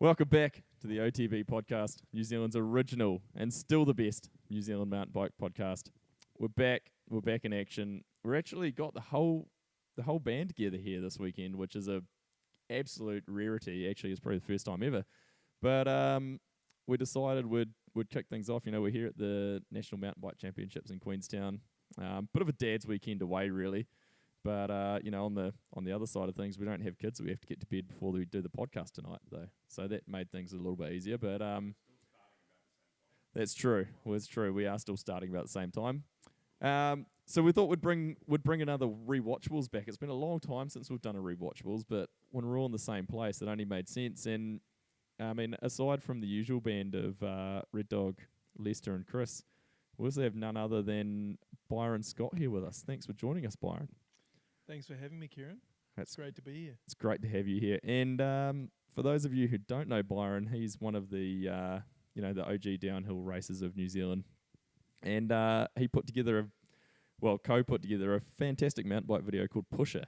Welcome back to the OTB podcast, New Zealand's original and still the best New Zealand mountain bike podcast. We're back in action. We're actually got the whole band together here this weekend, which is a absolute rarity. Actually, it's probably the first time ever. But we decided we'd kick things off. You know, we're here at the National Mountain Bike Championships in Queenstown. Bit of a dad's weekend away, really. But you know, on the other side of things, we don't have kids, so we have to get to bed before we do the podcast tonight, though. So that made things a little bit easier. But that's true. Well, it's true. We are still starting about the same time. So we thought we'd bring another Rewatchables back. It's been a long time since we've done a Rewatchables, but when we're all in the same place, it only made sense. And I mean, aside from the usual band of Red Dog, Lester, and Chris, we also have none other than Byron Scott here with us. Thanks for joining us, Byron. Thanks for having me, Kieran. It's great to be here. It's great to have you here. And for those of you who don't know Byron, he's one of the the OG downhill racers of New Zealand. And he co-put together a fantastic mountain bike video called Pusher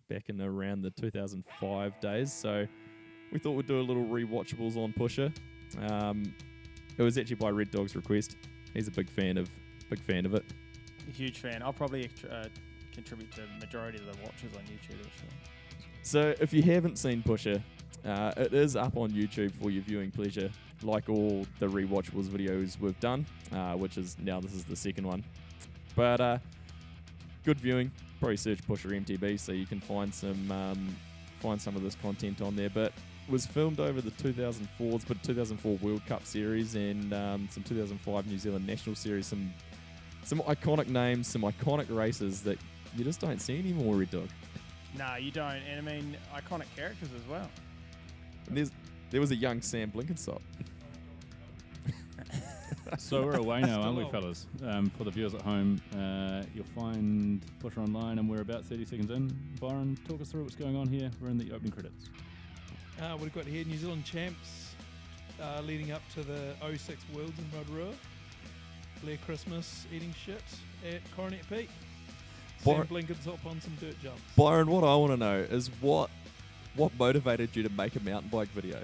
back in around the 2005 days. So we thought we'd do a little Rewatchables on Pusher. It was actually by Red Dog's request. He's a big fan of it. A huge fan. I'll probably contribute to the majority of the watches on YouTube, actually. So if you haven't seen Pusher, it is up on YouTube for your viewing pleasure, like all the Rewatchables videos we've done, which is now this is the second one. But good viewing. Probably search Pusher MTB so you can find some of this content on there. But it was filmed over the 2004 World Cup series and some 2005 New Zealand National Series, some iconic names, some iconic races that you just don't see anymore, Red Dog. No, you don't. And I mean, iconic characters as well. And there was a young Sam Blenkinsop. So we're away now, aren't we, fellas? For the viewers at home, you'll find Pusher online, and we're about 30 seconds in. Byron, talk us through what's going on here. We're in the opening credits. We've got here New Zealand champs leading up to the 06 Worlds in Rotorua. Blair Christmas eating shit at Coronet Peak. Sam Blenkinsop on some dirt jumps. Byron, what I want to know is what motivated you to make a mountain bike video?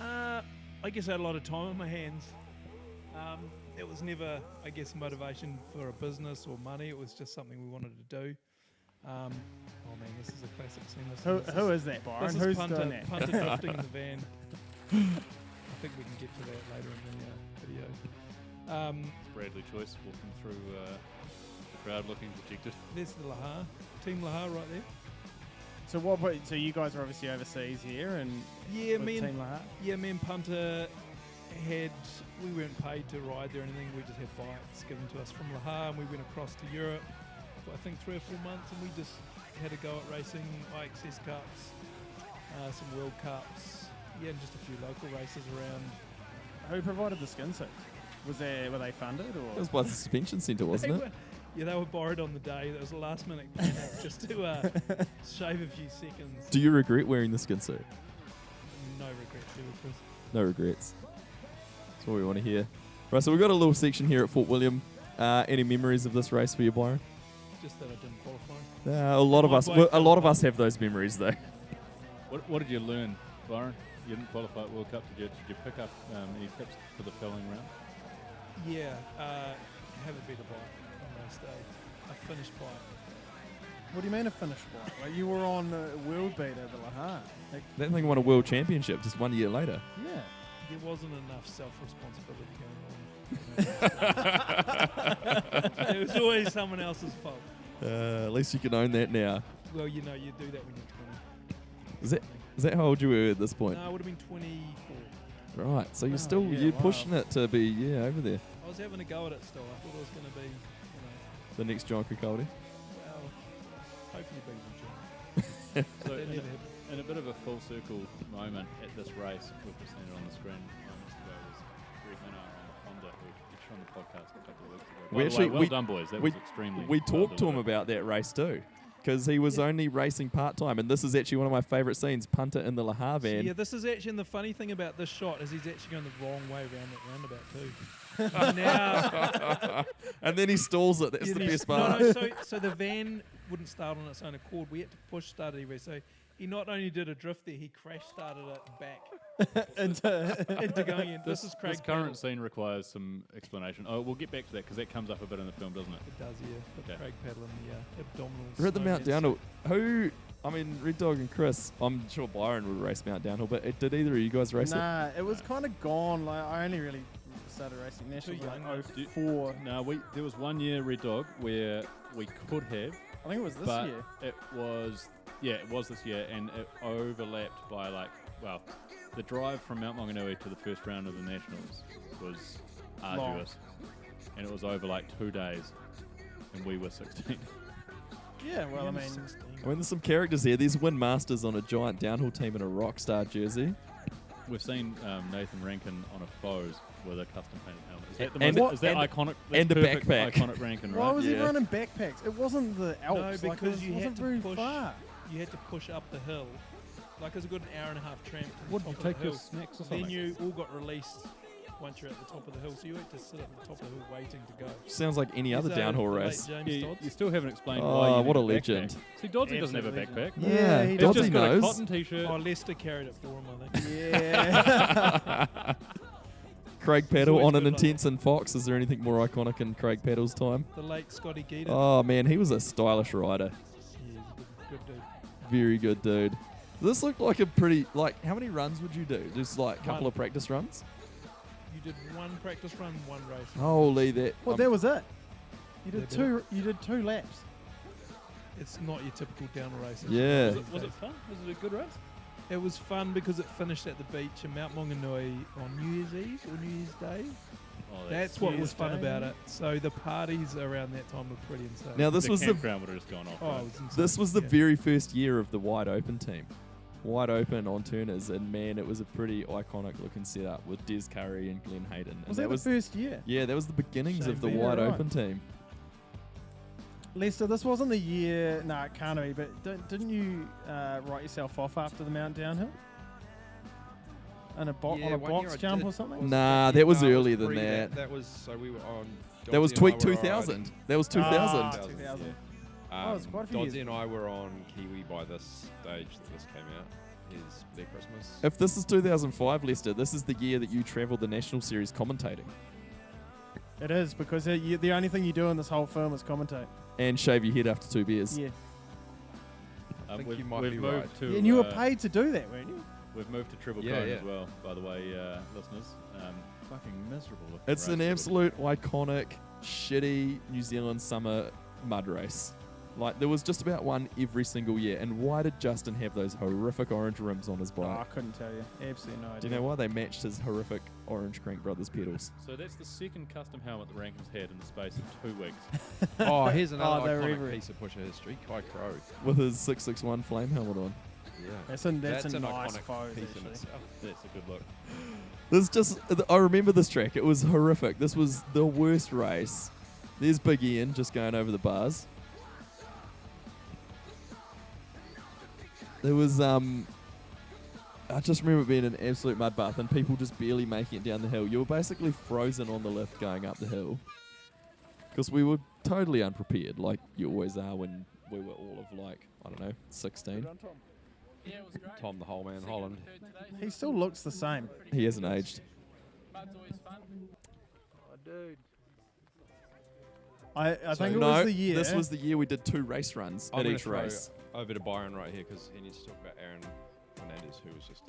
I guess I had a lot of time on my hands. It was never, I guess, motivation for a business or money. It was just something we wanted to do. Oh man, this is a classic scene. Who is that, Byron? Who's doing that? Punter drifting in the van. I think we can get to that later in the video. Bradley Choice walking through the crowd looking dejected. There's the Lahar. Team Lahar right there. So you guys are obviously overseas here, and me Team Lahar? Me and Punter we weren't paid to ride there or anything. We just had bikes given to us from Lahar, and we went across to Europe for I think 3 or 4 months, and we just had a go at racing IXS Cups, some World Cups, and just a few local races around. Who provided the skin suit? Were they funded or? It was by the suspension centre, wasn't it? Yeah, they were borrowed on the day. That was a last minute plan just to shave a few seconds. Do you regret wearing the skin suit? No regrets, Chris. No regrets. That's what we want to hear. Right, so we've got a little section here at Fort William. Any memories of this race for you, Byron? Just that I didn't qualify. A lot of us have those memories, though. What did you learn, Byron? You didn't qualify at World Cup. Did you pick up any tips for the following round? Yeah, have a better bike on race day. A finished bike. What do you mean a finished bike? Like you were on world beat over Lahar. That thing won a world championship just 1 year later. Yeah. There wasn't enough self-responsibility going on. It was always someone else's fault. At least you can own that now. Well, you do that when you're 20. Is that how old you were at this point? No, I would have been 24. Right, so you're pushing it to be over there. I was having a go at it still. I thought it was going to be, the next John Kikaldi. Well, hopefully beat him, John. So in a bit of a full circle moment at this race, we've just seen it on the screen moments ago, was Greg Minnow and Honda, who featured on the podcast a couple of weeks ago. Well done, boys. That was extremely. We talked to him about that race too, because he was only racing part-time, and this is actually one of my favourite scenes, Punter in the Lahar van. Yeah, this is actually, and the funny thing about this shot is he's actually going the wrong way around that roundabout too. And then he stalls it. That's the best part. No, so the van wouldn't start on its own accord. We had to push start everywhere. So He not only did a drift there, he crash started it back into going in. This is Craig This current Paddle. scene requires some explanation. Oh, we'll get back to that because that comes up a bit in the film, doesn't it? It does, yeah. With Okay. Craig paddling the abdominals. We're at the snowman Mount Downhill. Who? I mean, Red Dog and Chris. I'm sure Byron would race Mount Downhill, but did either of you guys race it? Nah, it was kind of gone. Like I only really started racing nationals Too in young, like 04. No, there was 1 year Red Dog where we could have, I think it was this but year. it was this year, and it overlapped by the drive from Mount Maunganui to the first round of the nationals was arduous, and it was over like 2 days, and we were 16. Yeah, well, I mean, I mean, there's some characters here. There's Win Masters on a giant downhill team in a Rockstar jersey. We've seen Nathan Rankin on a Foes with a custom painted helmet. Is that And- the most, is that and- iconic? and that's a perfect backpack. Iconic Rankin, why right? was he Yeah. running backpacks? It wasn't the Alps. No, like, because it you had wasn't to very push. far. You had to push up the hill. Like it was a good hour and a half tramp. To What the did you top take of your the hill. snacks or Then something? you all got released once you're at the top of the hill. So you had to sit at the top of the hill waiting to go. Sounds like any other Is, downhill the late race. James Yeah, Dodds? you still haven't explained Oh, why. You what a need legend. backpack. See, Doddsy doesn't have a Absolute backpack. Yeah, he He's Doddsy just got a knows. cotton t-shirt. Oh, Lester carried it for him, I think. Yeah. Craig Paddle always on an good like intense in Fox. Is there anything more iconic in Craig Paddle's time? The late Scotty Geeter. Oh man, he was a stylish rider. Yeah, he's a good dude. Very good dude. This looked like a pretty, how many runs would you do? Just like a couple One. of practice runs? You did one practice run, one race. Holy that. Well, that was it. You They did did two. You did 2 laps. It's not your typical downhill race. Yeah. Was it fun? Was it a good race? It was fun because it finished at the beach in Mount Maunganui on New Year's Eve or New Year's Day. Oh, That's what was fun about it. So the parties around that time were pretty insane. Now this the was the campground would have just gone off. oh, right? it was insane. this was the Yeah. very first year of the wide open team. Wide open on Turners, and man, it was a pretty iconic looking setup with Des Curry and Glenn Hayden. And Was that the first year? yeah, that was the beginnings Shane of the Bean. wide Right. open team. Lester, this wasn't the year. No, it can't be. But didn't you write yourself off after the Mount Downhill? On a, on a box jump or something? Nah, that was earlier than pre that. That was so we were on. That was Doddsy and I Tweak were 2000. That was 2000. Ah, 2000. Oh, it's quite a few Doddsy years. and I were on Kiwi by this stage that this came out. His Blair Christmas. If this is 2005, Lester, this is the year that you travelled the National Series commentating It is because the only thing you do in this whole film is commentate. and shave your head after 2 beers. Yeah. I think we've, you might we've be moved right. to. Yeah, and you were paid to do that, weren't you? We've moved to Triple Yeah, Cone yeah. as well, by the way, listeners. Fucking miserable. looking It's an race. absolute iconic, shitty New Zealand summer mud race. Like, there was just about one every single year. And why did Justin have those horrific orange rims on his Oh, bike? I couldn't tell you. Absolutely no idea. Do you know why? They matched his horrific orange Crank Brothers pedals. So that's the second custom helmet that Rankin's had in the space of 2 weeks. Oh, here's another they're iconic everywhere. piece of pusher history. Kai Crow. With his 661 flame helmet on. Yeah. That's a an nice iconic pose, piece in actually. itself. That's a good look. There's just, I remember this track. It was horrific. This was the worst race. There's Big Ian just going over the bars. There was, I just remember it being an absolute mud bath and people just barely making it down the hill. You were basically frozen on the lift going up the hill. Because we were totally unprepared, like you always are when we were all of like, I don't know, 16. Tom the Whole Man Holland. He still looks the same. He hasn't aged. Oh, dude. I So think it no, was the year. this was the year we did 2 race runs I'm at gonna each throw race. over to Byron right here because he needs to talk about Aaron Fernandez, who was just.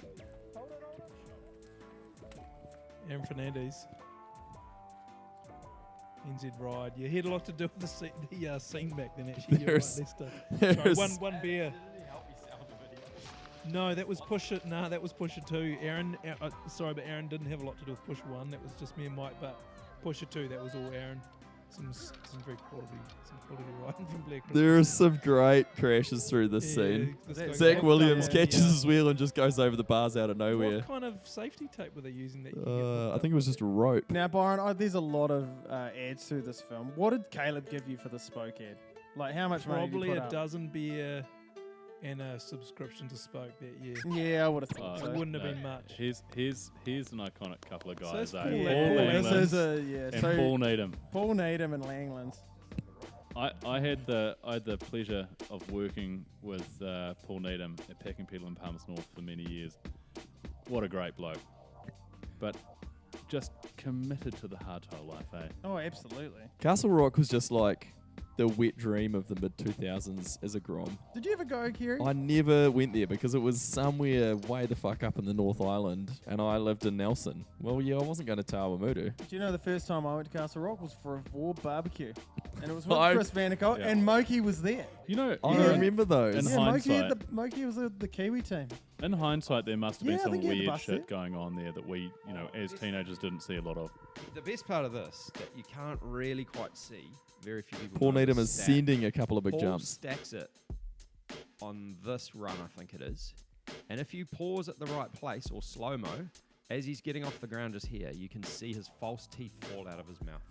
Aaron Fernandez. NZ ride. Yeah, he had a lot to do with the scene back then, actually. You're right, There's- Lester. There's- Sorry, one beer. No, that was Pusher. No, that was Pusher 2. Aaron, sorry, but Aaron didn't have a lot to do with Pusher 1. That was just me and Mike. But Pusher 2, that was all Aaron. Some very quality riding from Blair Christmas. There are some great crashes through this Yeah, scene. this guy Zach got Williams up catches on the, his wheel and just goes over the bars out of nowhere. What kind of safety tape were they using? That you could get hooked I think it up was just a rope. Now, Byron, there's a lot of ads through this film. What did Caleb give you for the Spoke ad? Like, how much money Probably did you a put up? dozen beer and a subscription to Spoke that year. Yeah, I would have thought It so. wouldn't have been much. Here's an iconic couple of So guys. that's eh? cool, Paul that Paul This Langlands is a, yeah. and So Paul Needham. Paul Needham and Langlands. I had the pleasure of working with Paul Needham at Packing Pedal in Palms North for many years. What a great bloke. But just committed to the hardtail life, eh? Oh, absolutely. Castle Rock was just like the wet dream of the mid-2000s as a Grom. Did you ever go, Kerry? I never went there because it was somewhere way the fuck up in the North Island and I lived in Nelson. Well, yeah, I wasn't going to Tawamutu. Do you know the first time I went to Castle Rock was for a Vor barbecue? And it was with Oh, Chris Vandercoat, yeah. and Moki was there. You know, I Yeah. remember those. In Yeah, hindsight- Moki was the Kiwi team. in hindsight, there must have been Yeah, I some think he had the weird bus shit there. going on there that we, as teenagers didn't see a lot of. The best part of this that you can't really quite see. Very few people. Paul know Needham this is stat. sending a couple of big Paul jumps. stacks it on this run, I think it is. And if you pause at the right place or slow mo, as he's getting off the ground just here, you can see his false teeth fall out of his mouth.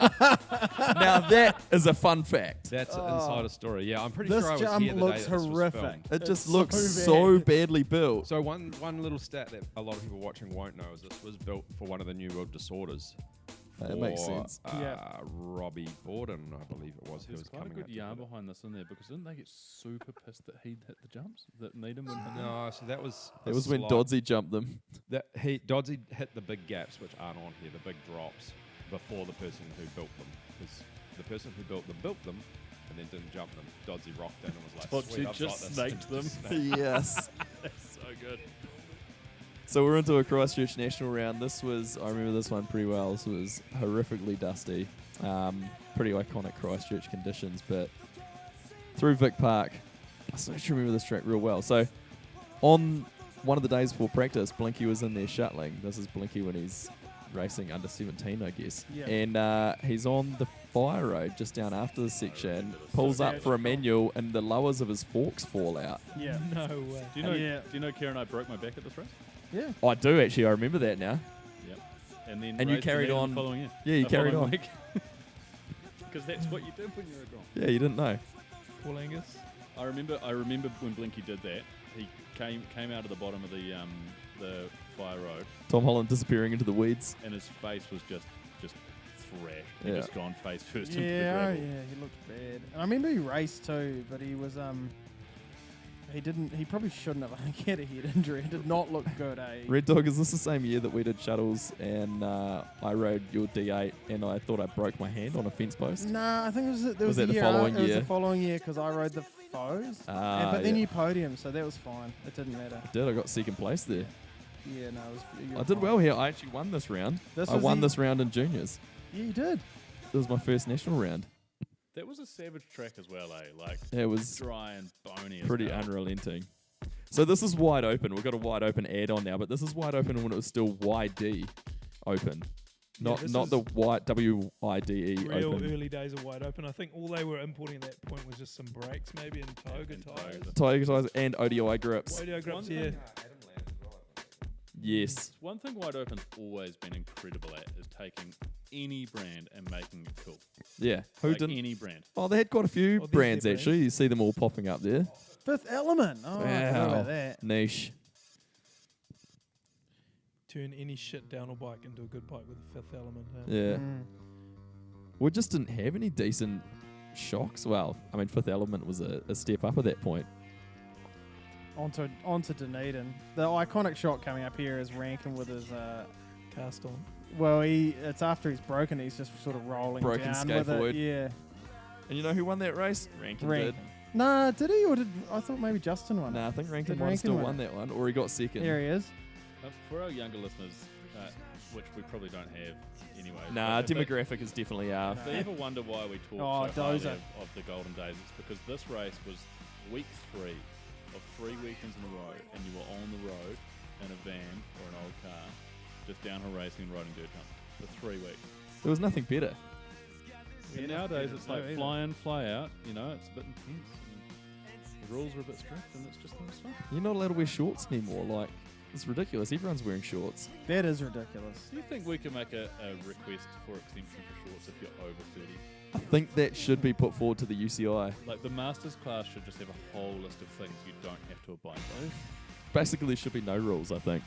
Now that is a fun fact. That's an insider story. Yeah, I'm pretty This sure I was jump here the looks day that this was horrific. filmed. It It's just looks so so bad. badly built. So one little stat that a lot of people watching won't know is this was built for one of the New World Disorders. That makes for, sense. Yeah. Robbie Borden, I believe it was. Who There's was quite a coming good up to yarn hit it. behind this in there because didn't they get super pissed that he'd hit the jumps? That Needham would hit them? No, so that was. It a was when slight- Dodsey jumped them. Dodsey hit the big gaps, which aren't on here, the big drops, before the person who built them. Because the person who built them, and then didn't jump them. Dodsey rocked in and was like, Dodsey "Sweet, I've just got this." snaked them. Just snaked. Yes. That's so good. So we're into a Christchurch National round. I remember this one pretty well. This was horrifically dusty. Pretty iconic Christchurch conditions, but through Vic Park, I still remember this track real well. So on one of the days before practice, Blinky was in there shuttling. This is Blinky when he's racing under 17, I guess. Yeah. And he's on the fire road just down after the section, pulls up for a manual, and the lowers of his forks fall out. Yeah. No way. Do you know? Yeah. Do you know, Kieran? I broke my back at this race. Yeah. I do actually. I remember that now. Yep. And then And you raced the carried Needham on- the following year. Yeah, you The carried following on. week. Because that's what you did when you're a Grom. Yeah, you didn't know. Paul Angus. I remember when Blinky did that. He came out of the bottom of the fire road, Tom Holland disappearing into the weeds. and his face was just thrashed. He'd Yeah. just gone face first into the Yeah, gravel. he looked bad. And I remember he raced too, but he was he probably shouldn't have. I think he had a head injury. It did not look good, eh? Red Dog, is this the same year that we did shuttles and I rode your D8 and I thought I broke my hand on a fence post? Nah, I think it was Was the that the year following It was year? the following year because I rode the foes. But then you podiumed, so that was fine. It didn't matter. I got second place there. Yeah, no, it was. you I were did fine. well here. I actually won this round. This I was won the- this round in juniors. Yeah, you did. It was my first national round. That was a savage track as well, eh? Like It was dry and bony. pretty as hell. unrelenting. So this is wide open. We've got a wide open add on now, but this is wide open when it was still YD open. Not this not is the white WIDE Real open. early days of wide open. I think all they were importing at that point was just some brakes, maybe, and Toga and tires. Toga. Tiger tires and ODI grips. Audio grips, One yeah. Yes. One thing Wide Open's always been incredible at is taking any brand and making it cool. Yeah. Who Like didn't? any brand. Oh, they had quite a few Oh, there's brands their actually. You see them all popping up there. Fifth Element. Oh, I forgot Wow. about that. Niche. Turn any shit downhill bike into a good bike with a Fifth Element. Huh? Yeah. Mm. We just didn't have any decent shocks. Well, I mean, Fifth Element was a step up at that point. Onto Dunedin. The iconic shot coming up here is Rankin with his. Cast on. Well, it's after he's broken. He's just sort of rolling Broken down with skateboard. it. Yeah. And you know who won that race? Rankin Rankin. Nah, did he or did I thought maybe Justin won? did. Nah, I think Rankin Did might have Rankin still win won it? that one, or he got second. There he is. For our younger listeners, which we probably don't have anyway. Nah, but if they- demographic is definitely If they ever wonder why we talk Oh, so highly Dozer. of the golden days, it's because this race was week 3 of 3 weekends in a row, and you were on the road in a van or an old car, just downhill racing and riding dirt jumps for 3 weeks. There was nothing better. And nowadays it's like either. fly in, fly out. You know, it's a bit intense. And the rules are a bit strict, and it's just not as fun. You're not allowed to wear shorts anymore. Like, it's ridiculous. Everyone's wearing shorts. That is ridiculous. Do you think we can make a request for exemption for shorts if you're over 30? I think that should be put forward to the UCI. Like the masters class should just have a whole list of things you don't have to abide by. Basically, there should be no rules, I think.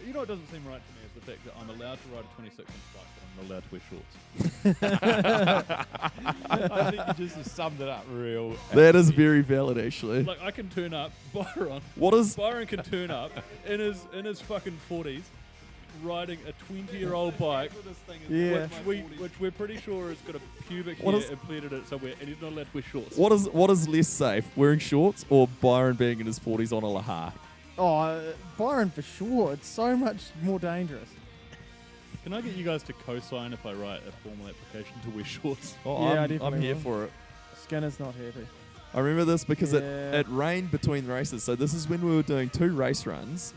You know what doesn't seem right to me is the fact that I'm allowed to ride a 26-inch bike, but I'm not allowed to wear shorts. I think you just summed it up real. That is very valid, actually. Like I can turn up, Byron can turn up in his fucking 40s, riding a 20-year-old bike, Yeah. which we're pretty sure has got a pubic hair implanted in it somewhere, and he's not allowed to wear shorts. What is less safe, wearing shorts or Byron being in his 40s on a Laha? Oh, Byron for sure. It's so much more dangerous. Can I get you guys to co-sign if I write a formal application to wear shorts? Oh, Yeah, I I'm definitely here will. for it. Skinner's not happy. I remember this because Yeah. it rained between races. So this is when we were doing 2 race runs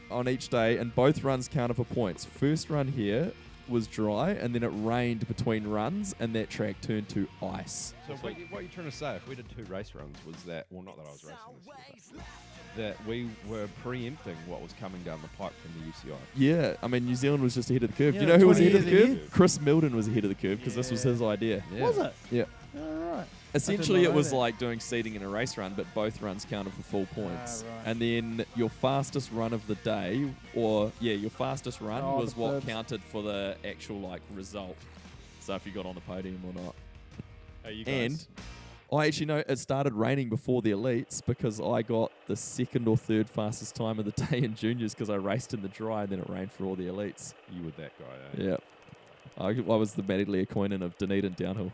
on each day, and both runs counted for points. First run here was dry, and then it rained between runs, and that track turned to ice. So what you're trying to say, if we did 2 race runs, was that, well, not that I was racing this year, but that we were preempting what was coming down the pipe from the UCI. Yeah, I mean, New Zealand was just ahead of the curve. Yeah, Do you know who was 20 ahead of the years curve? ahead. Chris Milden was ahead of the curve because this was Yeah. his idea. Was it? Yeah. All right. Essentially, know it was that. like doing seeding in a race run, but both runs counted for full points. right. And then your fastest run of the day, your fastest run Oh, was the what bibs. counted for the actual like result. So if you got on the podium or not. Hey, you guys. And I actually know it started raining before the elites because I got the 2nd or 3rd fastest time of the day in juniors because I raced in the dry and then it rained for all the elites. You were that guy, eh? Yeah. I was the Matty Leocoinen of Dunedin downhill.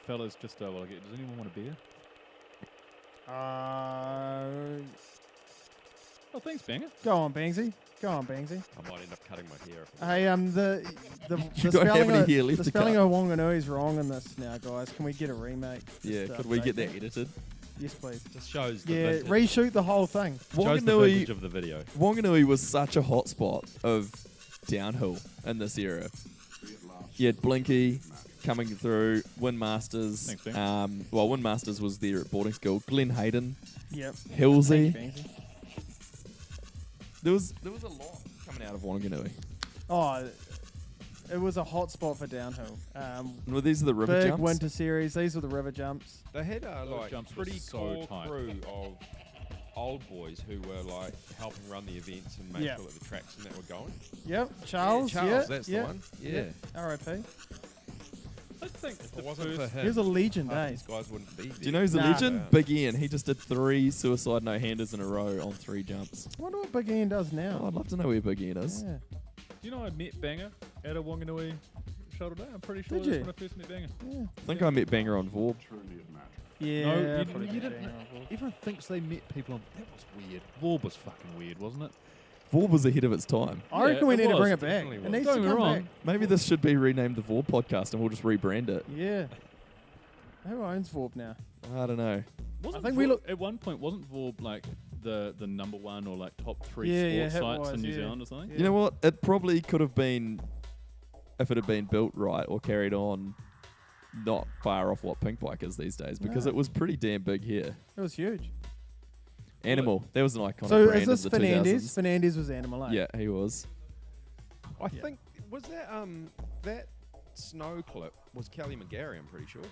Fellas, just while I get, does anyone want a beer? Oh, thanks, Banger. Go on, Bangsy. Go on, Bangsy. I might end up cutting my hair. Hey, the You don't have spelling any of, hair left the to spelling cut. of Wanganui is wrong in this now, guys. Can we get a remake? Yeah, Just, could we get update that edited? Yes, please. Just shows the Yeah, vintage. reshoot the whole thing. Shows the Wanganui, vintage of the video. Wanganui was such a hot spot of downhill in this era. You had Blinky coming through, Win Masters. Thanks, Ben. Win Masters was there at boarding school. Glenn Hayden, Yep. Hilsey. Thank you, Bangsy. There was a lot coming out of Wanganui. Oh, it was a hot spot for downhill. Well, these are the river Big jumps. winter series. These were the river jumps. They had Those jumps were pretty so core tight. crew of old boys who were like helping run the events and make Yeah. sure that the tracks and that were going. Yep. Charles. Charles, yeah, that's yeah, the one. Yeah. R.I.P. I think If the it wasn't for first, him, He was a legend, half eh? these guys wouldn't be there. Do you know who's a Nah. legend? Yeah. Big Ian. He just did 3 suicide no-handers in a row on 3 jumps. I wonder what Big Ian does Oh, now. I'd love to know where Big Ian is. Yeah. do you know I met Banger at a Wanganui shuttle day? I'm pretty sure Did that's you? when I first met Banger. Yeah. I think I met Banger on Vorb. Yeah. No, probably you Big didn't. Ian on board. Everyone thinks they met people on. That was weird. Vorb was fucking weird, wasn't it? Vorb was ahead of its time. I reckon we it need to was, bring it back. definitely It was. needs Don't to get me come wrong. back. Maybe this should be renamed the Vorb podcast and we'll just rebrand it. Yeah. Who owns Vorb now? I don't know. Wasn't think we Vorb- look- at one point. Wasn't Vorb like the number 1 or like top 3 Yeah, sports yeah, it sites in was, New yeah. Zealand or something? Yeah. You know what? It probably could have been, if it had been built right or carried on, not far off what Pink Bike is these days because No. it was pretty damn big here. It was huge. Animal. That was an iconic So brand is this of the Fernandez? 2000s. Fernandez was Animal, eh? Yeah, he was. I Yeah. think was that snow clip was Kelly McGarry. I'm pretty sure.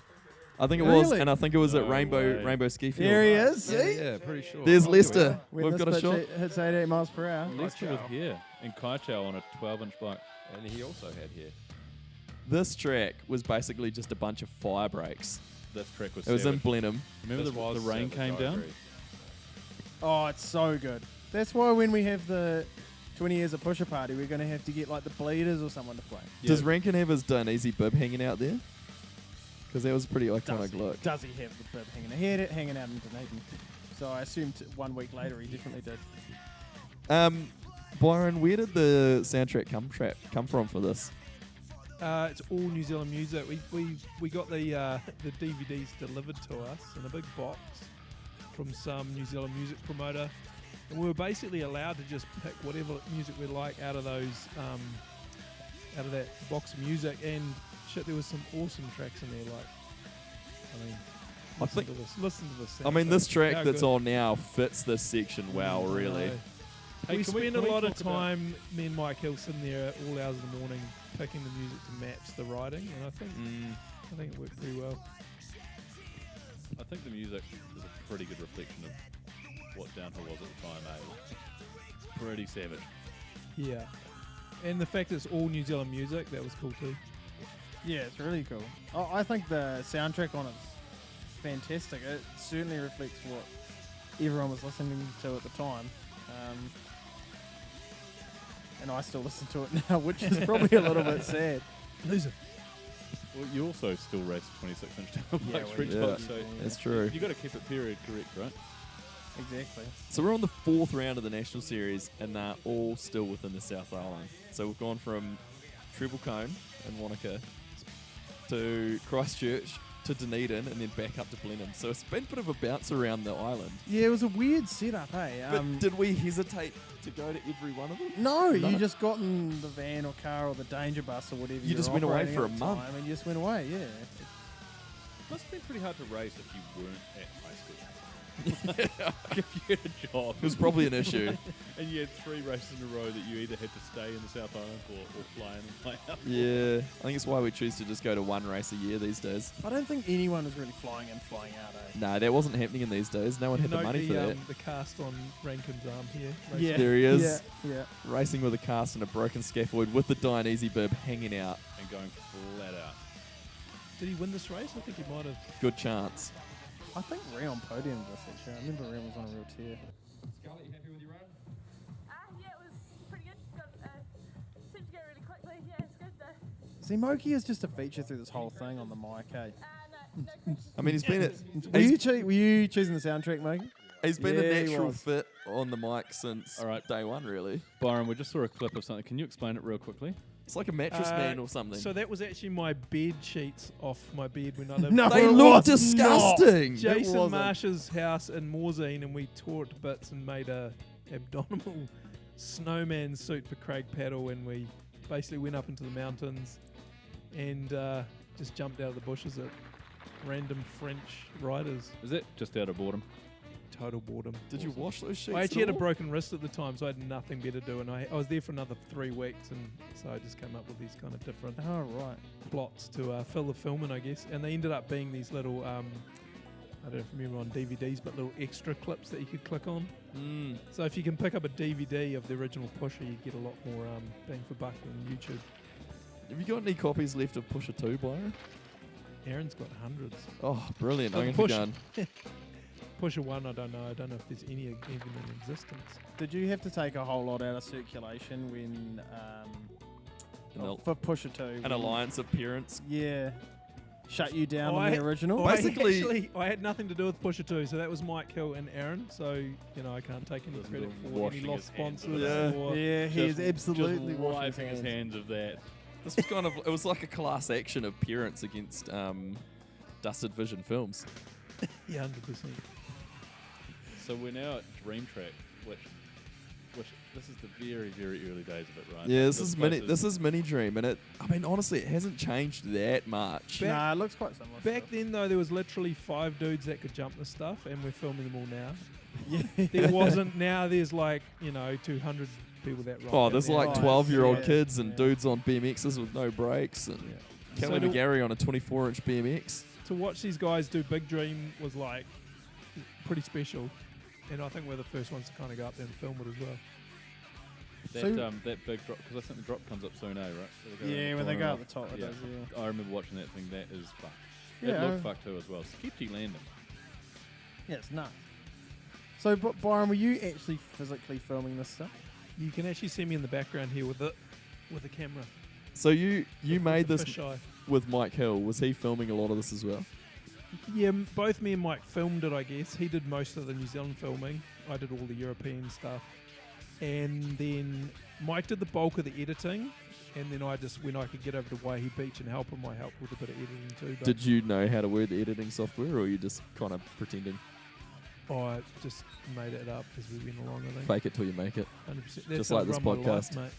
I think it was, Really? and I think it was at No Rainbow way. Ski Field. There he is. See? Yeah, pretty sure. There's Oh, Leicester. When We've this got a bitch shot. hits 88 miles per hour. Leicester was here in Kaitau on a 12-inch bike. yeah. And he also had here. This track was basically just a bunch of fire breaks. This track was. It was in savage. Blenheim. Remember This the was rain savage, came I down? agree. Oh, it's so good. That's why when we have the 20 years of Pusher Party, we're going to have to get like the Bleeders or someone to play. Does Rankin have his Daneasy bib hanging out there? Because that was a pretty iconic look. Does he have the bib hanging out? He had it hanging out in Dunedin. So I assumed 1 week later he definitely did. Byron, where did the soundtrack come from for this? It's all New Zealand music. We got the DVDs delivered to us in a big box from some New Zealand music promoter, and we were basically allowed to just pick whatever music we like out of those out of that box of music. And shit, there was some awesome tracks in there. Like, I mean, listen to this. I mean, this soundtrack. track How that's good. on now fits this section well, I really. know. Hey, we can spend can a lot of talk about- time, me and Mike Hill, sitting there all hours of the morning picking the music to match the writing, and I think it worked pretty well. I think the music is a pretty good reflection of what downhill was at the time, eh? Pretty savage. Yeah. And the fact it's all New Zealand music, that was cool too. Yeah, it's really cool. I think the soundtrack on it's fantastic. It certainly reflects what everyone was listening to at the time. And I still listen to it now, which is probably a little bit sad. Loser. Well, you also still race 26-inch tail Yeah, bikes, we Rich do. Box, so That's true. you got to keep it period correct, right? Exactly. So we're on the 4th round of the National Series, and they're all still within the South Island. So we've gone from Treble Cone in Wanaka to Christchurch to Dunedin, and then back up to Blenheim. So it's been a bit of a bounce around the island. Yeah, it was a weird setup, eh? But did we hesitate to go to every one of them? No, No. you just got in the van or car or the danger bus or whatever. You just went away for a month. and you just went away. Yeah. Must have been pretty hard to race if you weren't at high school. If you had a job It was probably an issue. and you had 3 races in a row that you either had to stay in the South Island or fly in and fly out. Yeah, I think it's why we choose to just go to one race a year these days. I don't think anyone was really flying in, flying out, eh? Nah, that wasn't happening in these days. No one had the money for that. The cast on Rankin's arm here. Yeah. There he is, Yeah. racing with a cast and a broken scaphoid with the Dionysi bib hanging out. And going flat out. Did he win this race? I think he might have. Good chance. I think Ray on podium this actually. I remember Ray was on a real tear. Scarlett, you happy with your run? Yeah, it was pretty good. Seemed to go really quickly. Yeah, it's good though. See, Moki is just a feature through this whole thing on the mic, eh? No questions. I mean, he's been Were you choosing the soundtrack, Moki? he's been Yeah, a he natural was. fit on the mic since All right. day one, really. Byron, we just saw a clip of something. Can you explain it real quickly? It's like a mattress man or something. So that was actually my bed sheets off my bed when I lived. No, they it look was disgusting. It Jason wasn't. Marsh's house in Morzine, and we tore it to bits and made a abdominal snowman suit for Craig Paddle, and we basically went up into the mountains and just jumped out of the bushes at random French riders. Is it just out of boredom? Total boredom. Did you wash those sheets? I actually at had a all? broken wrist at the time, so I had nothing better to do, and I was there for another 3 weeks, and so I just came up with these kind of different Oh, right. plots to fill the film in, I guess. And they ended up being these little, I don't know if you remember on DVDs, but little extra clips that you could click on. Mm. So if you can pick up a DVD of the original Pusher, you get a lot more bang for buck than YouTube. Have you got any copies left of Pusher 2, Byron? Aaron's got hundreds. Oh, brilliant. I'm Push- going to be going. Pusher 1, I don't know. I don't know if there's any even in existence. Did you have to take a whole lot out of circulation when for Pusher 2? An alliance appearance. Yeah. Shut you down Oh, on the original? Basically- I had nothing to do with Pusher 2, so that was Mike Hill and Aaron. So I can't take any Doesn't credit do for any washing lost his hands sponsors. of that. Or Yeah, he is absolutely just washing wiping his his hands. hands of that. This was kind of, it was like a class action of parents against Dusted Vision Films. Yeah, 100%. So we're now at Dream Track, which this is the very, very early days of it, right? Yeah, this place is Mini Dream, and I mean, honestly, it hasn't changed that much. Nah, it looks quite similar. Back then, though, there was literally 5 dudes that could jump this stuff, and we're filming them all now. Yeah. There wasn't. Now there's like 200 people that ride. Oh, that there's now. like Right, 12-year-old yeah, kelly and yeah. dudes on BMXs with no brakes, and Kelly So to- McGarry on a 24-inch BMX. To watch these guys do Big Dream was like pretty special, and I think we're the first ones to kind of go up there and film it as well. That big drop, because I think the drop comes up soon, right? Yeah, when they go up the top, it Yeah. does, yeah. I remember watching that thing. That is fucked. Yeah. It looked fucked too as well. Sketchy landing. Yeah, it's nuts. So, Byron, were you actually physically filming this stuff? You can actually see me in the background here with the camera. So you made The this fisheye. with Mike Hill. Was he filming a lot of this as well? Yeah, both me and Mike filmed it, I guess. He did most of the New Zealand filming. I did all the European stuff. And then Mike did the bulk of the editing. And then I just, when I could get over to Waihi Beach and help him, I helped with a bit of editing too. But Did you know how to work the editing software, or were you just kind of pretending? I just made it up as we went along, I think. Fake it till you make it. 100%. That's Just how like I this run my life, podcast. mate.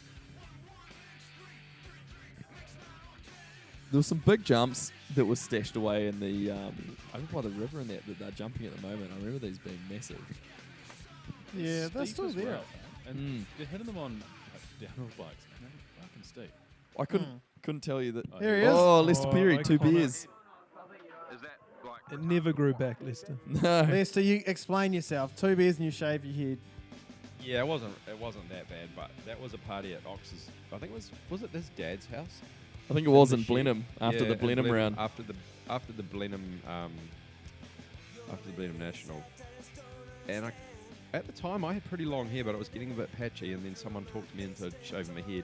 There were some big jumps that were stashed away in the over by the river and that they're jumping at the moment. I remember these being massive. Yeah, they're Steep still as there. well. And they're hitting them on downhill bikes. Man, fucking steep. I couldn't tell you that. Oh, Here he yeah. is. Oh, Lester Oh, Perry, 2 iconic. beers. It never grew back, Lester. No. Lester, you explain yourself. 2 beers and you shave your head. Yeah, it wasn't that bad, but that was a party at Ox's. I think was it his dad's house? I think it was in the shed. Blenheim after Yeah, the in Blenheim round. after the Blenheim National. And at the time I had pretty long hair, but it was getting a bit patchy, and then someone talked me into shaving my head,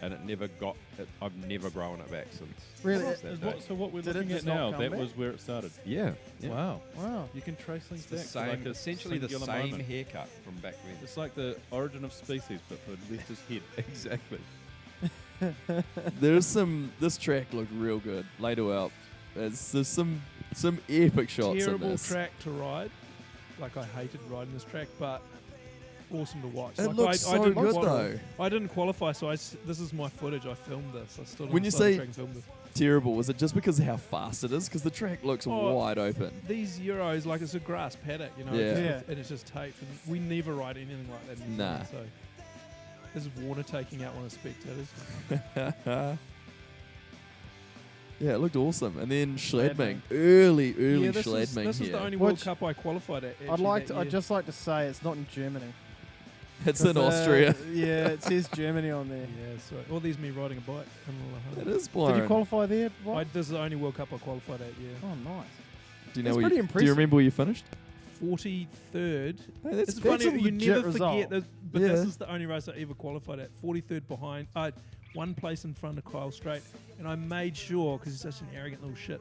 and I've never grown it back since. Really? since that day. So what we're Did it looking just at not now, come that back? was where it started. Yeah. Wow. Wow. You can trace things The back to same, like a essentially the singular same moment. haircut from back then. It's like the origin of species, but for Lester's head. Exactly. This track looked real good. Later out. There's some epic shots in Terrible this. track to ride. Like, I hated riding this track, but awesome to watch. It like, looks I so didn't good qualify. though. I didn't qualify, so this is my footage. I filmed this. I stood on When the you side of the say- track and filmed this. Terrible. Was it just because of how fast it is? Because the track looks Oh, wide open. These Euros, like, it's a grass paddock, you know, Yeah. and it's just taped. And we never ride anything like that in New Nah. Zealand, so this is Warner taking out one of the spectators. Yeah, it looked awesome. And then Schladming. Schladming. Early Yeah, this is Schladming the here. only World Which- Cup I qualified at. I'd just like to say it's not in Germany. It's in 'Cause, Austria. Yeah, it says Germany on there. Yeah, so all these me riding a bike. It is Did Byron. you qualify there? What? This is the only World Cup I qualified at. Yeah, Oh, nice. Do you That's know pretty do you impressive. remember where you finished? 43rd. Hey, that's It's that's funny, a you legit never result. forget this, but Yeah. this is the only race I ever qualified at. 43rd behind, one place in front of Kyle Strait, and I made sure, because he's such an arrogant little shit,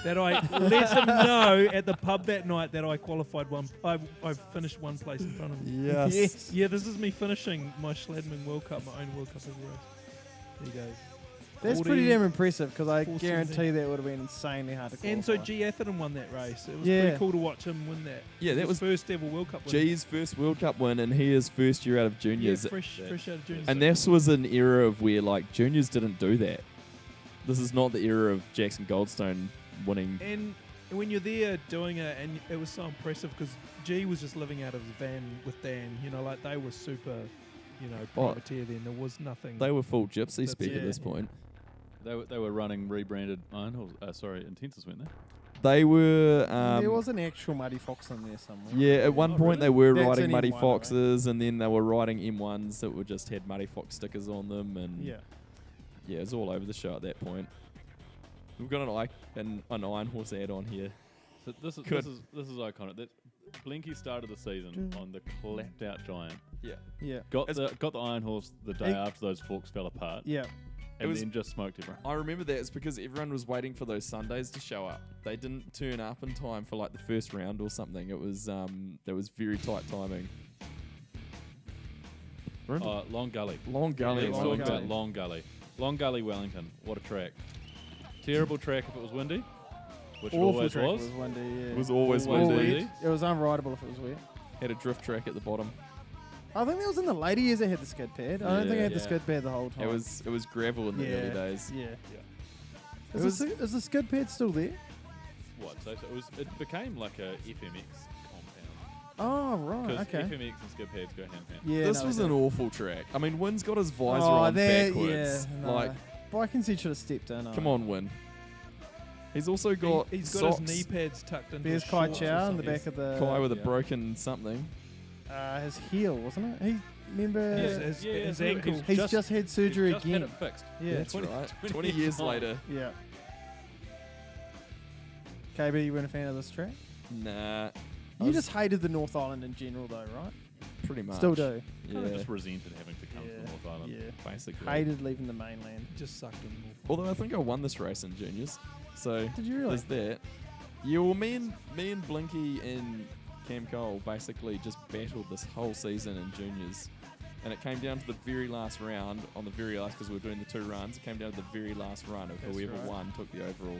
that I let him know at the pub that night that I qualified I finished one place in front of him. Yes. Yeah, this is me finishing my Schladming World Cup, my own World Cup ever race. There you go. That's 40 pretty damn impressive because I 470. guarantee that would have been insanely hard to qualify. And so G. Atherton won that race. It was Yeah. pretty cool to watch him win that. Yeah, that His was first ever World Cup win. G's first World Cup win, and he is first year out of Yeah, juniors. fresh out of juniors. And this was an era of where like juniors didn't do that. This is not the era of Jackson Goldstone winning. And when you're there doing it, and it was so impressive because G was just living out of his van with Dan. You know, like they were super, privateer then. There was nothing. They were full gypsy That's speak it. at this point. They were running rebranded Iron Horse, Intensus, weren't they? They were. there was an actual Muddy Fox in there somewhere. Yeah, at one Oh, point really? they were That's riding an Muddy M1, Foxes, and then they were riding M1s that were just had Muddy Fox stickers on them, and Yeah. yeah, it was all over the show at that point. We've got an Iron Horse ad on here. So this is Good. this is iconic. That Blinky started the season on the clapped out giant. Yeah, Yeah. Got the Iron Horse the day Hey. after those forks fell apart, Yeah. and was- then just smoked everyone. I remember that. It's because everyone was waiting for those Sundays to show up. They didn't turn up in time for like the first round or something. It was there was very tight timing. We're into Long Gully. Long Gully. Let's Long talk Gully. about Long Gully. Long Gully, Wellington. What a track. Terrible track if it was windy, which it Awful always track was. was windy, yeah. It was always Always windy. windy. It was unrideable if it was wet. Had a drift track at the bottom. I think that was in the later years it had the skid pad. I don't think it had the Yeah. skid pad the whole time. It was gravel in the early days. Yeah. It Is the skid pad still there? What? So it became like a FMX compound. Oh, right. Because Okay. FMX and skid pads go hand in hand. Yeah. This no, was it an did. awful track. I mean, Wynn's got his visor Oh, on that- backwards. yeah, no. Like, Vikings, he should have stepped in. come on, Wynn. He's also got He's got socks. his knee pads tucked into There's his Kai shorts or Chow in the something. back of the. Kai with a Yeah. broken something. His heel, wasn't it? He remember. His ankle. He's just had surgery just again. Had it fixed. Yeah. That's 20 right. 20 20 years time. later. Yeah. KB, you weren't a fan of this track? Nah. I You was just hated the North Island in general, though, right? pretty much. Still do. Kind of Yeah, just resented having to come to Yeah. the North Island. Yeah. basically. Hated leaving the mainland. Just sucked him off. Although I think I won this race in juniors. So Did you really? there's that. Yeah, well, me and Blinky and Cam Cole basically just battled this whole season in juniors. And it came down to the very last round, on the very last, because we were doing the 2 runs, it came down to the very last run of That's whoever right. won took the overall.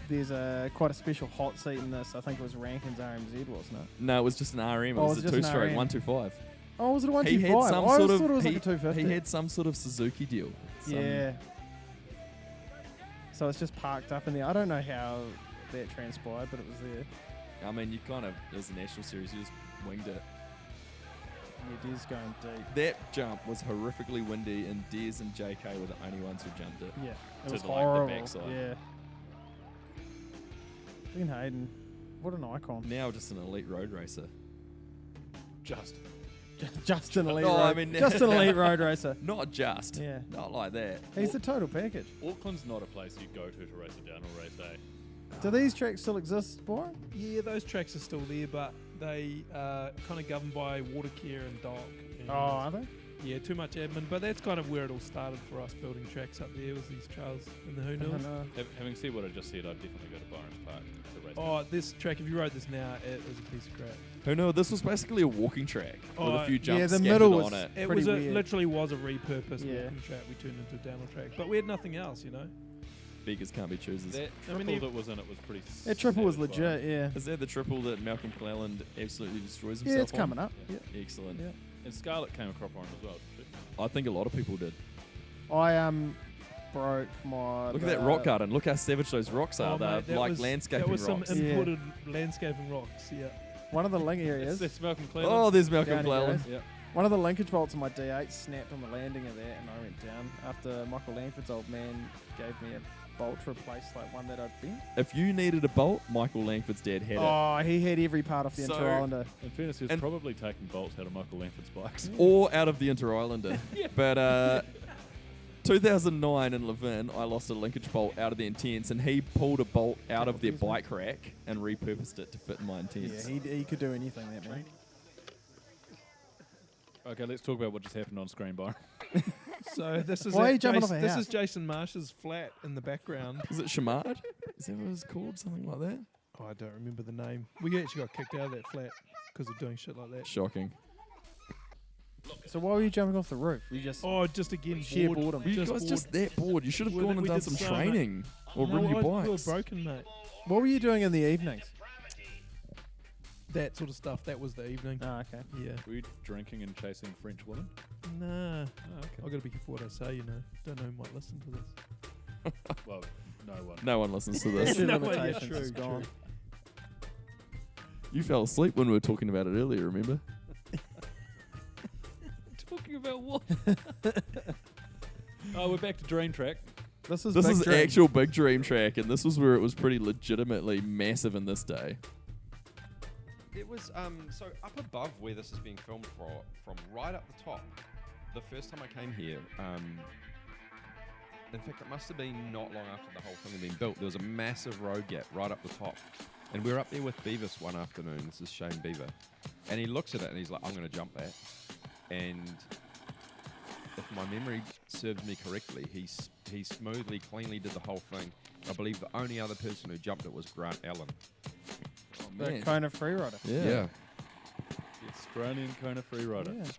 There's quite a special hot seat in this. I think it was Rankin's RMZ, wasn't it? No, it was just an RM. It Oh, was it a was just an 2-stroke, RM. 125. Oh, was it a He 125? had some I sort always of thought it was like he, a 250. he had some sort of Suzuki deal. Some- Yeah. So it's just parked up in there. I don't know how that transpired, but it was there. I mean, you kind of, as a national series, you just winged it. Yeah, it is going deep. That jump was horrifically windy, and Dez and JK were the only ones who jumped it. Yeah, it To was the, like, the horrible. backside. Yeah. Ben Hayden. What an icon. Now just an elite road racer. Just. Just an elite No, road. I mean- just an elite road racer. Not just. Yeah. Not like that. He's the total package. Auckland's not a place you go to race a downhill race, eh? Do these tracks still exist, Byron? Yeah, those tracks are still there, but they are kind of governed by water care and dock. And Are they? yeah, too much admin. But that's kind of where it all started for us building tracks up there, was these trails in the Who Knows. Having said what I just said, I'd definitely go to Byron's Park to race. Oh, this track, if you rode this now, it is a piece of crap. Who knew? This was basically a walking track with Oh, a few jumps yeah, the scattered middle on was- it. It Pretty was weird. literally was a repurposed Yeah. walking track we turned into a downhill track. But we had nothing else, you know. Beggars can't be choosers. That I mean, triple that was in it was pretty. That triple was savage, legit, yeah. Is that the triple that Malcolm Cleland absolutely destroys Yeah, himself it's coming on? up. Yeah. Yeah. Excellent. Yeah. And Scarlett came a crop on as well. Didn't she? I think a lot of people did. I broke my. Look at that rock garden. Look how savage those rocks are. Oh, They're mate, that like was- landscaping That was rocks. some Yeah. imported landscaping rocks, yeah. One of the link areas. That's Malcolm Cleland. Oh, there's Malcolm Down he Cleland. goes. Yeah. One of the linkage bolts on my D8 snapped on the landing of that, and I went down after Michael Langford's old man gave me a bolt to replace like one that I'd bent. If you needed a bolt, Michael Langford's dad had it. Oh, he had every part off the So- Inter-Islander. In fairness, he was And- probably taking bolts out of Michael Langford's bikes. Or out of the Inter-Islander. But 2009 in Levin, I lost a linkage bolt out of the Intense, and he pulled a bolt out of their bike rack and repurposed it to fit in my Intense. Yeah, he could do anything, that man. Okay, let's talk about what just happened on screen, Byron. So this is Why are at you jumping Jason, off a this house? is Jason Marsh's flat in the background. Is it Shamard? Is that what it's called? Something like that? Oh, I don't remember the name. We actually got kicked out of that flat because of doing shit like that. Shocking. So why were you jumping off the roof? You just Oh, just again, sheer bored. boredom. Were you Just guys bored. just that bored? You should have We gone did- and we done did some so much. training or No, ridden your We were bikes. broken, mate. What were you doing in the evenings? That sort of stuff. That was the evening. Oh, okay. Yeah. Were you drinking and chasing French women? Nah. Oh, okay. I've got to be careful what I say, you know. Don't know who might listen to this. Well, no one. No one listens to this. Statute No, of yeah, limitations true, is gone. You fell asleep when we were talking about it earlier, remember? Talking about what? Oh, we're back to Dream Track. This is This Big is Dream. actual Big Dream Track, and this was where it was pretty legitimately massive in this day. It was so up above where this is being filmed from right up the top. The first time I came here, in fact, it must have been not long after the whole thing had been built. There was a massive road gap right up the top, and we were up there with Beavis one afternoon. This is Shane Beaver, and he looks at it and he's like, "I'm going to jump that." And if my memory serves me correctly, he smoothly, cleanly did the whole thing. I believe the only other person who jumped it was Grant Allen. Oh, The Kona Freerider. Yeah. The Australian Kona Freerider. Yeah.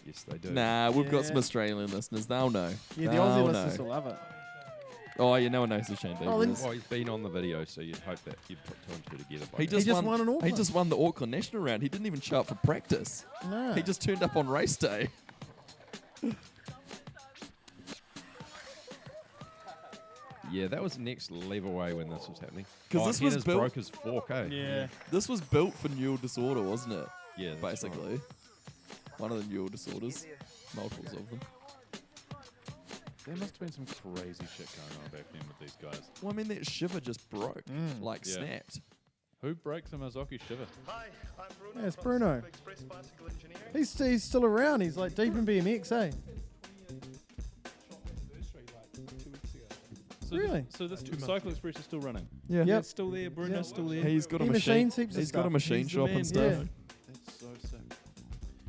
Yes, they do. Nah, we've got some Yeah. Australian listeners. They'll know. Yeah, the They'll Aussie know. listeners will love it. Oh, yeah, no one knows who Shane Beaver Oh, then- is. Well, he's been on the video, so you'd hope that you'd put two and two together. By He now. just, just won an Auckland. He just won the Auckland National round. He didn't even show up for practice. No. He just turned up on race day. Yeah, that was next level way when this was happening. 'Cause this was Henna's built- broke his fork, eh? Yeah. This was built for neural disorder, wasn't it? Yeah, that's right. Basically. One of the neural disorders. Multiples of them. There must have been some crazy shit going on back then with these guys. Well, I mean, that shiver just broke. Mm. Like, Yeah. snapped. Who breaks a Mazzocchi shiver? Hi, I'm Bruno. Yeah, it's from Bruno. Express Bicycle Engineering. He's still around. He's like deep in BMX, eh? So Really? So this 2 months Cycle Express is still running. Yeah. Yep. It's still there. Bruno's Yep. still there. He's got a He machine. machines heaps of He's got a stuff. machine He's the shop man, and stuff. yeah. That's so sick.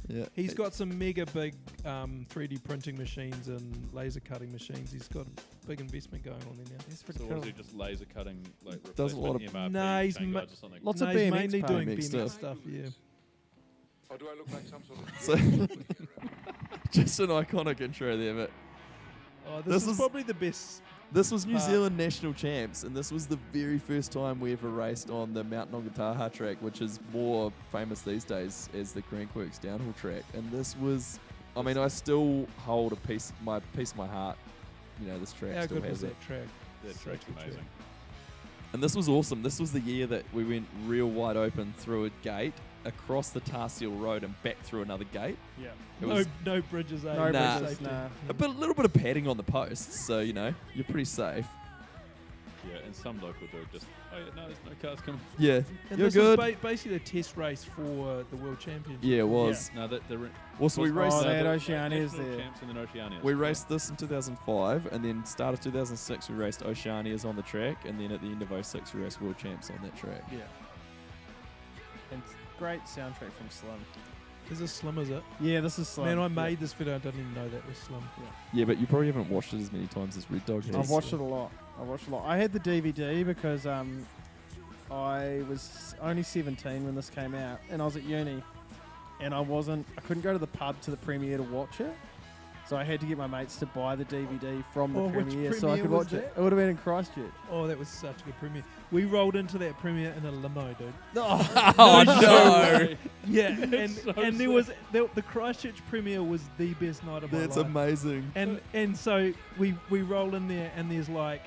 Yeah. He's got some mega big 3D printing machines and laser cutting machines. He's got a big investment going on there now. That's So pretty what cool. is he just laser cutting like Does a lot of- replacement MRP Nah, he's chain ma- guides or something? Lots No, of he's BMX mainly doing BMX BMX stuff. stuff. Yeah. Or do I look like some sort of... So, just an iconic intro there, but Oh, This this is is- probably the best. this was New Zealand national champs, and this was the very first time we ever raced on the Mount Nongataha track, which is more famous these days as the Crankworks downhill track. And this was, I mean, I still hold a piece of my heart. You know, this track How still good was has it. that track? That Such track's a good track. amazing. And this was awesome. This was the year that we went real wide open through a gate, across the Tar Seal Road, and back through another gate. Yeah. It No, was no bridges. Eh? No Nah. bridges, nah. a little bit of padding on the posts, so you know you're pretty safe. Yeah, and some local dude just, oh yeah, no, there's no cars coming. Yeah, And you're this good. was basically a test race for the World Championship. Yeah, it was. No, the Also, we raced. Oh, they had the Oceania's national there. champs and then Oceanias. We raced this in 2005, and then start of 2006 we raced Oceanias on the track, and then at the end of 06 we raced World Champs on that track. Yeah. And great soundtrack from Slim. Is this Slim, is it? Yeah, this is Slim. Man, I Yeah. made this video. I didn't even know that was Slim. Yeah, but you probably haven't watched it as many times as Red Dog has. I've watched it a lot. I had the DVD because I was only 17 when this came out, and I was at uni, and I couldn't go to the pub to the premiere to watch it, so I had to get my mates to buy the DVD from the Oh, which premiere so I premiere could was watch it. that? It would have been in Christchurch. Oh, that was such a good premiere. We rolled into that premiere in a limo, dude. Oh no! Yeah, and so there was the Christchurch premiere was the best night of my That's life. amazing. And so we roll in there, and there's like,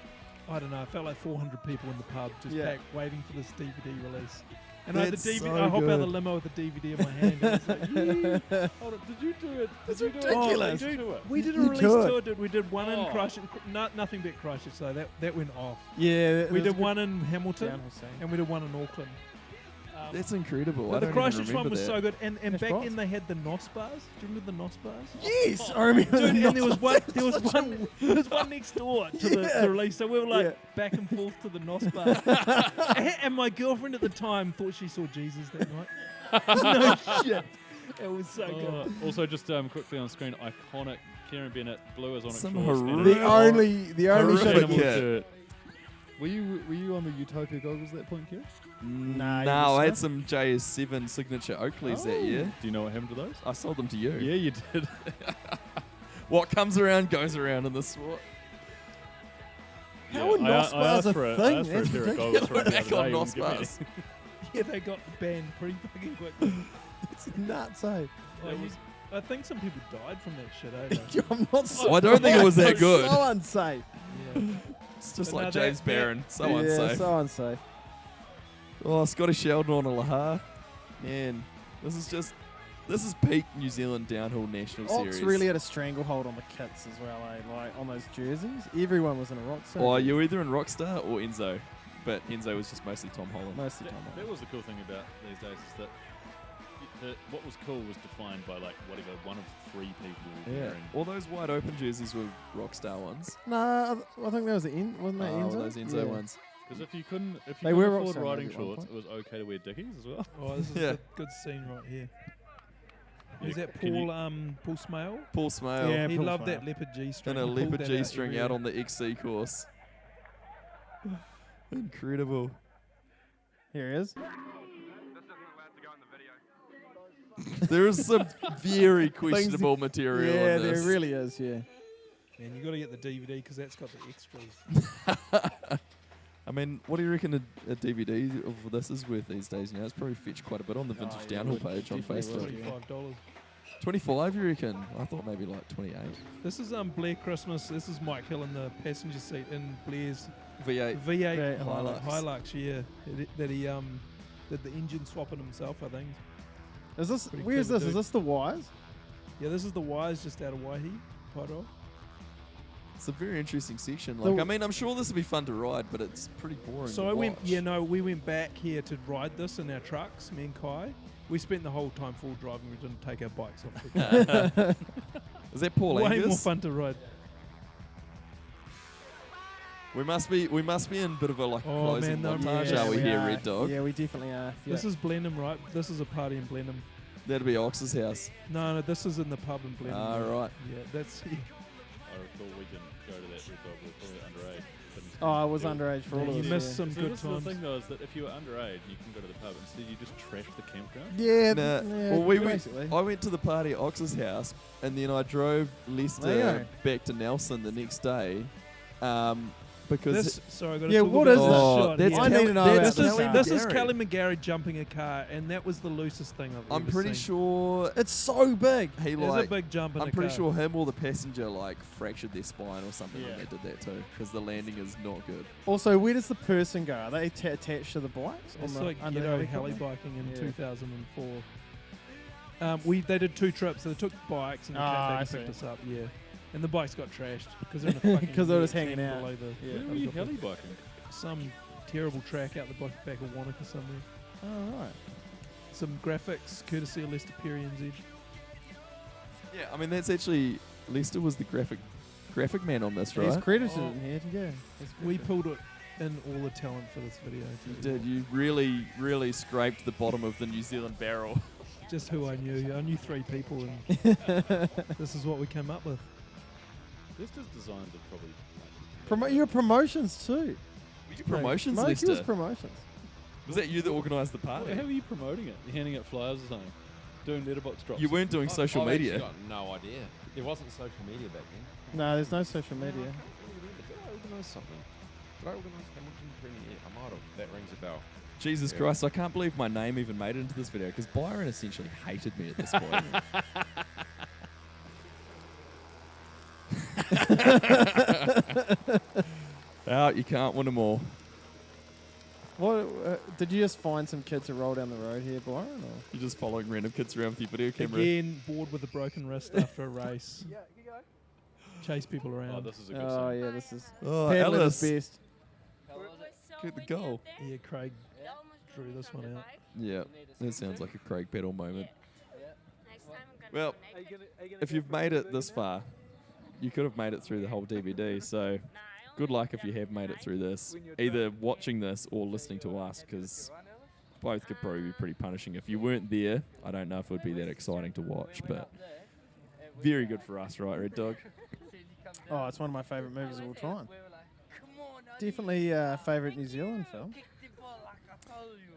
I don't know, it felt like 400 people in the pub just Yeah. packed waiting for this DVD release. And I had the That's DVD. so I hop out of the good. limo with the DVD in my hand. And I was like, yeah. Hold on, did you do it? That's Did you do ridiculous. It? Did you do it? We did a You release toured. tour, dude. We did one in Oh. Christchurch. Nothing but Christchurch, so that went off. Yeah, We did one in Hamilton, downhill scene. and we did one in Auckland. That's incredible. I But the don't even Christchurch one remember was that. so good, and Hash back browns? then they had the NOS bars. Do you remember the NOS bars? Yes, I remember. Dude, the and there was one, Nazis. there was one next door to Yeah. the release, so we were like Yeah. back and forth to the NOS bar. And my girlfriend at the time thought she saw Jesus that night. No shit, it was so good. Also, just quickly on screen, iconic Kieran Bennett, blue as Onyx Some shorts. and horrific- The only Horrific shot. kit. shirt. Were you on the Utopia goggles at that point, Kieran? Nah, you No, just I had snuck. some JS7 signature Oakleys that year. Do you know what happened to those? I sold them to you. Yeah, you did. What comes around goes around in this sport. How are NOS I bars asked a for a, thing? I asked for a That's pair of ridiculous. goggles from the Back other on day, NOS wouldn't give me bars. Yeah, they got banned pretty fucking quickly. It's nuts, eh? I think some people died from that shit, eh? I'm not so I don't think it was that It's good. So unsafe. Yeah. It's just But like no, James that- Barron. So yeah, unsafe. so unsafe. Oh, Scotty Sheldon on a Laha. Man, this is peak New Zealand downhill national Ox series. really had a stranglehold on the kits as well, eh? Like on those jerseys. Everyone was in a Rockstar. Oh, you were either in Rockstar or Enzo. But Enzo was just mostly Tom Holland. Mostly Tom That Holland. was the cool thing about these days is that what was cool was defined by like whatever one of three people Yeah. wearing. All those wide open jerseys were Rockstar ones. Nah, I think that was the end. Wasn't that Enzo? Those Enzo Yeah. ones. Because if you couldn't They were afford Rockstar riding maybe at one shorts, point. it was okay to wear dickies as well. Oh, this is Yeah. a good scene right here. Yeah, Is that can you- Paul Smale? Paul Smale Yeah, He Paul loved Smale. that leopard G-string. and a He pulled leopard that G-string out everywhere. on the XC course. Incredible. Here he is. There is some very questionable material Yeah, in this. there really is. Yeah. Man, you got to get the DVD because that's got the extras. I mean, what do you reckon a DVD of this is worth these days? You know, it's probably fetched quite a bit on the Vintage yeah, Downhill it page on definitely would. Facebook. $25. 25, you reckon? I thought maybe like 28. This is Blair Christmas. This is Mike Hill in the passenger seat in Blair's V8. V8 Hilux. Hilux. Yeah, that he did the engine swapping himself, I think. Is this? Pretty Where is clever this? Is dude. this the Wise? Yeah, this is the Wise just out of Waihi, Pairo. It's a very interesting section. Like, The- I mean, I'm sure this would be fun to ride, but it's pretty boring So to I went. watch. Yeah, no, we went back here to ride this in our trucks, me and Kai. We spent the whole time full driving. We didn't take our bikes off the car. Is that Paul Way Angus? more fun to ride. We must be in a bit of a like Oh, closing man, no, montage, yeah, are we we here, are. Red Dog? Yeah, we definitely are. This is Blenheim, right? This is a party in Blenheim. That'd be Ox's house. No, this is in the pub in Blenheim. Ah, right. Yeah, that's. I recall we didn't go to that Red Dog. We were probably underage. Couldn't Oh, I was do it. underage for all of You us. missed yeah. some So good this is the times. thing though, is that if you were underage, you can go to the pub. Instead, you just trash the campground. Yeah, Nah, yeah, well, we basically. I went to the party at Ox's house, and then I drove There Leicester you go. back to Nelson the next day, because This, sorry, I got to Yeah, talk what about is this this? shot. that's here. I need to know that's about Kelly this. This is McGarry. Kelly McGarry jumping a car, and that was the loosest thing I've I'm ever pretty seen. sure It's so big. he It was like a big jump in I'm a pretty car. sure him or the passenger like fractured their spine or something Yeah. when they did that too, because the landing is not good. Also, where does the person go? Are they attached to the bikes? It's on the like under ghetto the heli helicopter? biking in Yeah. 2004. They did 2 trips. So they took bikes and they came Ah, back I and picked see. us up. Yeah, and the bikes got trashed because they're in a fucking 'Cause they were just wet hanging tank out. below the Yeah. Where were you helicopter. heli biking? some terrible track out the back of Wanaka somewhere. Oh, right. Some graphics courtesy of Lester Perry NZ. Yeah, I mean that's actually Lester was the graphic man on this, right? He's credited in here, yeah. We pulled it in all the talent for this video. You did. You really, really scraped the bottom of the New Zealand barrel. Just who I knew. I knew 3 people, and this is what we came up with. Lester's designs are probably. Your promotions too. Were you promotions, Mike, Lester? was promotions. Was that you that organised the How party? are you promoting it? You're handing out flyers or something? Doing letterbox drops? You weren't doing social I've media. actually got no idea. There wasn't social media back then. No, there's no social media. Did I organise something? Did I organise Hamilton Premiere? I might have. That rings a bell. Jesus Yeah. Christ, I can't believe my name even made it into this video because Byron essentially hated me at this point. Out, you can't win them all. What did you just find some kids to roll down the road here, Byron? Or? You're just following random kids around with your video camera. Again, bored with a broken wrist after a race. Chase people Oh, around. this is a good Oh song. yeah, this is Oh, Paddling Alice. is best. Get the goal. Yeah, Craig drew this one out. Yeah, that sounds like a Craig Peddle moment. Well, if you've made it this far, you could have made it through the whole DVD. So, good luck if you have made it through this. Either watching this or listening to us, because both could probably be pretty punishing. If you weren't there, I don't know if it would be that exciting to watch, but very good for us, right, Red Dog? Oh, it's one of my favourite movies of all time. Definitely favourite New Zealand film.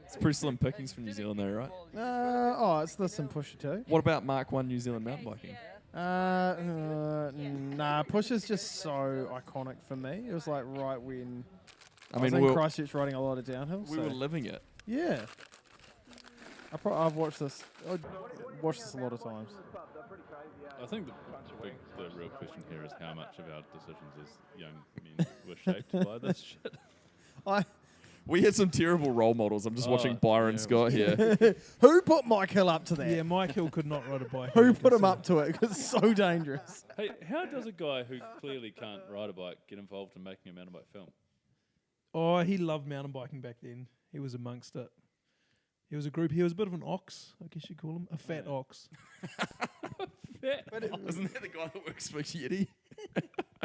It's pretty slim pickings from New Zealand, though, right? Oh, it's this and Pusha too. What about Mark 1 New Zealand mountain biking? Nah, Push is just so iconic for me. It was like right when I I was mean, in Christchurch riding a lot of downhill. we so were living it. yeah, I've watched this. I've watched this a lot of times. I think the real question here is how much of our decisions as young men were shaped by this shit. We had some terrible role models. I'm just watching Byron Scott here. Who put Mike Hill up to that? Yeah, Mike Hill could not ride a bike. Who put him up to it? Because it's so dangerous. Hey, how does a guy who clearly can't ride a bike get involved in making a mountain bike film? Oh, he loved mountain biking back then. He was amongst it. He was a bit of an ox, I guess you'd call him. A fat ox. Isn't that the guy that works for Yeti?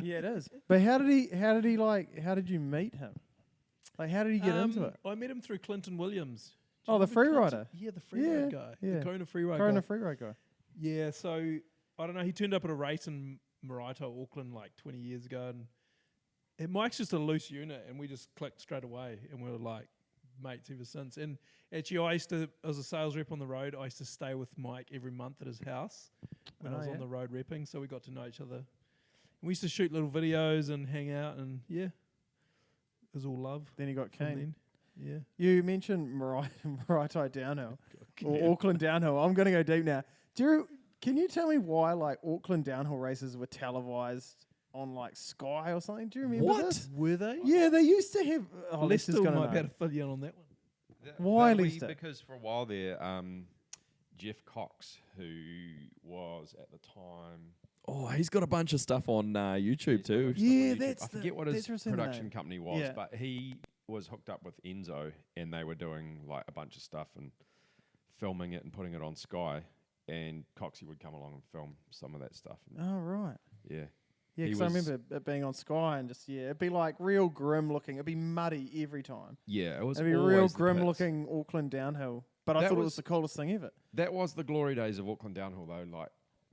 Yeah, it is. But how did you meet him? Like, how did he get into it? I met him through Clinton Williams. Do you Oh, the remember free Clinton? rider. Yeah, the free ride guy. yeah. The Kona free ride Corona guy. free ride guy. Yeah, so, I don't know, he turned up at a race in Maraito, Auckland, like 20 years ago. And Mike's just a loose unit, and we just clicked straight away. And we were like mates ever since. And actually, I was a sales rep on the road. I used to stay with Mike every month at his house when I was on the road repping. So we got to know each other. And we used to shoot little videos and hang out, and yeah, it was all love. Then he got from keen. then. Yeah. You mentioned Maraito downhill or Auckland downhill. I'm going to go deep now. Can you tell me why like Auckland downhill races were televised on like Sky or something? Do you remember this? Were they? Yeah, they used to have. Oh, Leicester Leicester's might gonna be able know. to fill you in on that one. Why But Leicester? Because for a while there, Jeff Cox, who was at the time, Oh, he's got a bunch of stuff on YouTube too. Yeah, I that's forget what his that's the production name. company was, Yeah. but he was hooked up with Enzo, and they were doing like a bunch of stuff and filming it and putting it on Sky. And Coxie would come along and film some of that stuff. And Oh right. yeah, Yeah, He because I was- remember it being on Sky and just it'd be like real grim looking. It'd be muddy every time. yeah, it was. It'd be always real the grim pits. looking Auckland downhill. But I That thought it was- was the coolest thing ever. That was the glory days of Auckland downhill, though. Like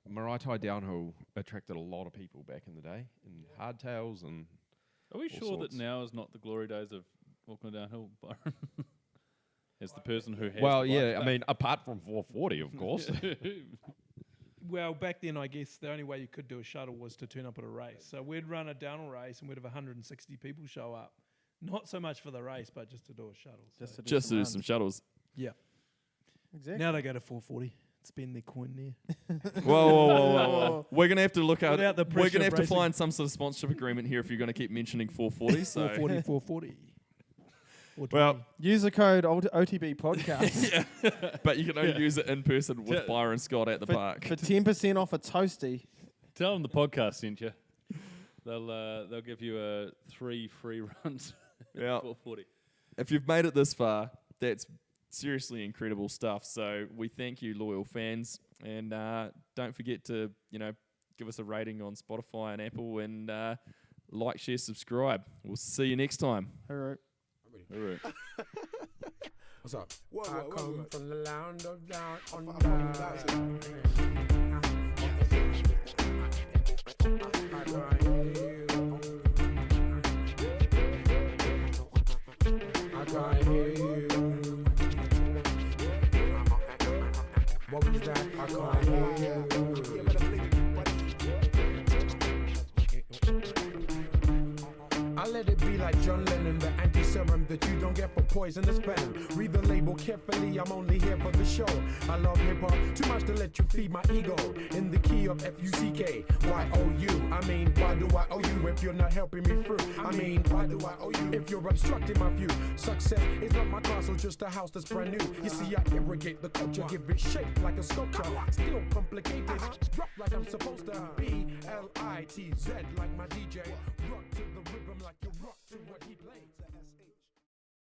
Maraetai downhill attracted a lot of people back in the day, and hardtails and Are we All sure sorts. that now is not the glory days of Auckland downhill, Byron? As the person who has well, the yeah. bike I mean, apart from 440, of course. Well, back then, I guess the only way you could do a shuttle was to turn up at a race. So we'd run a downhill race and we'd have 160 people show up. Not so much for the race, but just to do a shuttle. So Just to do Just to do runs. some shuttles. yeah. Exactly. Now they go to 440. Spend their coin there. Whoa. We're gonna have to look out. Without the We're pressure gonna of have to racing. find some sort of sponsorship agreement here if you're gonna keep mentioning 440. So 440, 440. Well, Use the code OTB podcast but you can only use it in person with Byron Scott at the park. for 10% off a toasty. Tell them the podcast sent you. They'll give you 3 free runs Yeah. 440. If you've made it this far, that's seriously incredible stuff. So we thank you, loyal fans, and don't forget to give us a rating on Spotify and Apple, and like, share, subscribe. We'll see you next time. All right. All right. What's up? I come from the land of down under. I can't hear you. I can't hear you. What was that? I can't hear you. I let it be like John Lennon, the anti-serum that you don't get for poisonous venom. Read the label carefully, I'm only here for the show. I love hip-hop too much to let you feed my ego. In the key of F-U-C-K, Y-O-U. I mean, why do I owe you if you're not helping me through? I mean, why do I owe you if you're obstructing my view? Success is not my castle, just a house that's brand new. You see, I irrigate the culture, give it shape like a sculpture. Still complicated, drop like I'm supposed to. B-L-I-T-Z like my DJ. Rock to the rhythm like you rock to what he plays.